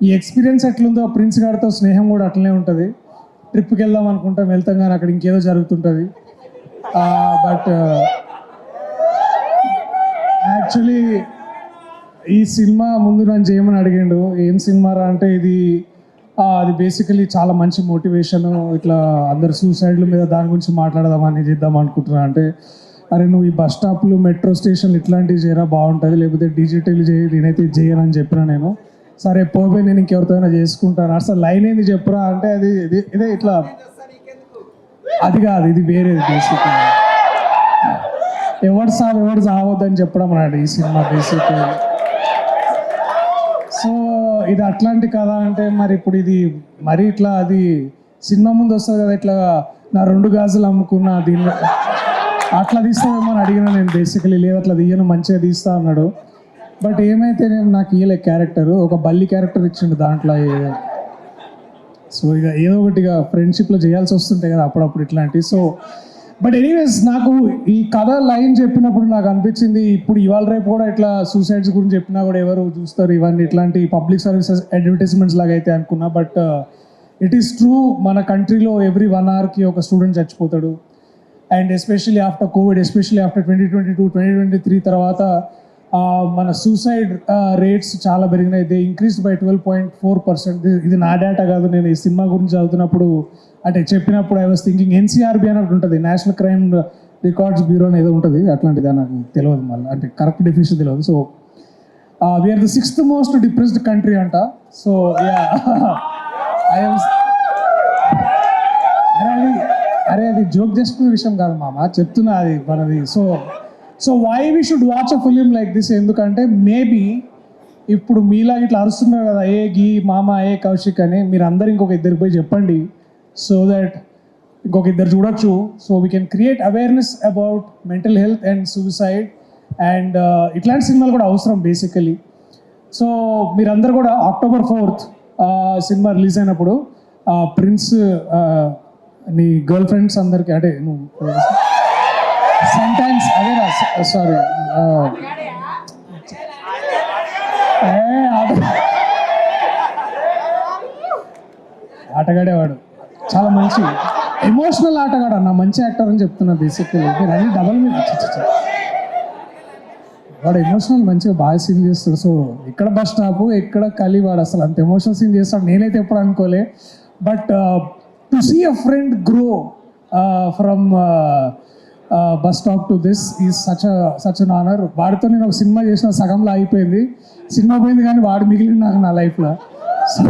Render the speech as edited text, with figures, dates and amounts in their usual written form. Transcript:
ఈ ఎక్స్పీరియన్స్ ఎట్లుందో ప్రిన్స్ గారితో స్నేహం కూడా అట్లనే ఉంటుంది. ట్రిప్కి వెళ్దాం అనుకుంటాం, వెళ్తాం కానీ అక్కడ ఇంకేదో జరుగుతుంటుంది. బట్ యాక్చువల్లీ ఈ సినిమా ముందు నన్ను చేయమని అడిగిండు, ఏం సినిమా రా అంటే అది బేసికలీ చాలా మంచి మోటివేషను, ఇట్లా అందరు సూసైడ్ల మీద దాని గురించి మాట్లాడదామని చేద్దాం అనుకుంటున్నా అంటే, అరే నువ్వు ఈ బస్ స్టాప్లు మెట్రో స్టేషన్లు ఇట్లాంటివి చేయరా బాగుంటుంది, లేకపోతే డిజిటల్ చేయి, నేనైతే చేయనని చెప్పిన. నేను సరే పోయి నేను ఇంకెవరితోనైనా చేసుకుంటాను, అసలు లైన్ ఏంది చెప్పురా అంటే ఇదే ఇట్లా అది కాదు, ఇది వేరేది. బేసిక్గా ఎవరు సావద్దని చెప్పడం అన్నాడు ఈ సినిమా బేసిక్గా. సో ఇది అట్లాంటి కథ అంటే మరి ఇప్పుడు ఇది మరి ఇట్లా అది సినిమా ముందు వస్తుంది కదా, ఇట్లా నా 2 గాజులు అమ్ముకున్నా దీన్ని అట్లా తీస్తామేమో అని అడిగినా నేను బేసికలీ. లేదు అట్లా తీయను, మంచిగా తీస్తా అన్నాడు. బట్ ఏమైతే నేను నాకు ఇయ్యలే క్యారెక్టరు, ఒక బల్లి క్యారెక్టర్ ఇచ్చిండు దాంట్లో. సో ఇక ఏదో ఒకటిగా ఫ్రెండ్షిప్లో చేయాల్సి వస్తుంటాయి కదా అప్పుడప్పుడు ఇట్లాంటివి. సో బట్ ఎనీవేస్ నాకు ఈ కథ లైన్ చెప్పినప్పుడు నాకు అనిపించింది, ఇప్పుడు ఇవాళ రేపు కూడా ఇట్లా సూసైడ్స్ గురించి చెప్పినా కూడా ఎవరు చూస్తారు ఇవన్నీ, ఇట్లాంటి పబ్లిక్ సర్వీసెస్ అడ్వర్టైజ్మెంట్స్ లాగా అయితే అనుకున్నా. బట్ ఇట్ ఈస్ ట్రూ, మన కంట్రీలో ఎవ్రీ 1 hourకి ఒక స్టూడెంట్ చచ్చిపోతాడు. And especially after Covid, especially after 2022, 2023 తర్వాత మన సూసైడ్ రేట్స్ చాలా పెరిగినాయి. They increased by 12.4%. ఇది నా డేటా కాదు, నేను ఈ సినిమా గురించి చదువుతున్నప్పుడు అంటే చెప్పినప్పుడు ఐ వాస్ థింకింగ్ NCRB అని ఒకటి ఉంటుంది, నేషనల్ క్రైమ్ రికార్డ్స్ బ్యూరో అని ఏదో ఉంటుంది, అట్లాంటిది నాకు తెలియదు మళ్ళీ, అంటే కరెక్ట్ డెఫినేషన్ తెలియదు. So we're the 6th most depressed country అంట. సో అరే అది జోక్ చేసుకునే విషయం కాదు మామ, చెప్తున్నా అది మనది. So why we should watch a film like this, ఎందుకంటే మేబీ ఇప్పుడు మీలా ఇట్లా అరుస్తున్నారు కదా, ఏ గీ మామ, ఏ కౌశిక్ అని, మీరు అందరు ఇంకొక 2 పోయి చెప్పండి, సో దట్ ఇంకొక 2 చూడొచ్చు. So we can create awareness about mental health and suicide. And ఇట్లాంటి సినిమాలు కూడా అవసరం బేసికలీ. సో మీరందరూ కూడా October 4th సినిమా రిలీజ్ అయినప్పుడు ప్రిన్స్ నీ గర్ల్ ఫ్రెండ్స్ అందరికి, అంటే నువ్వు సెంటెన్స్ అదేనా, సారీ ఆటగాడేవాడు, చాలా మంచి ఎమోషనల్ ఆటగాడు అన్న, మంచి యాక్టర్ అని చెప్తున్నా బేసిక్లీ. మీరు అన్ని డబల్ మీద వాడు ఎమోషనల్ మంచిగా బాగా సీన్ చేస్తాడు. సో ఇక్కడ బస్ స్టాప్, ఇక్కడ కలివాడు, అసలు అంత ఎమోషనల్ సీన్ చేస్తాడు నేనైతే ఎప్పుడు అనుకోలే. But to see a friend grow from bus stop to this is such an honour. వాడితో నేను ఒక సినిమా చేసిన, సగంలో అయిపోయింది, సినిమా పోయింది కానీ వాడు మిగిలింది నాకు నా లైఫ్లో. సో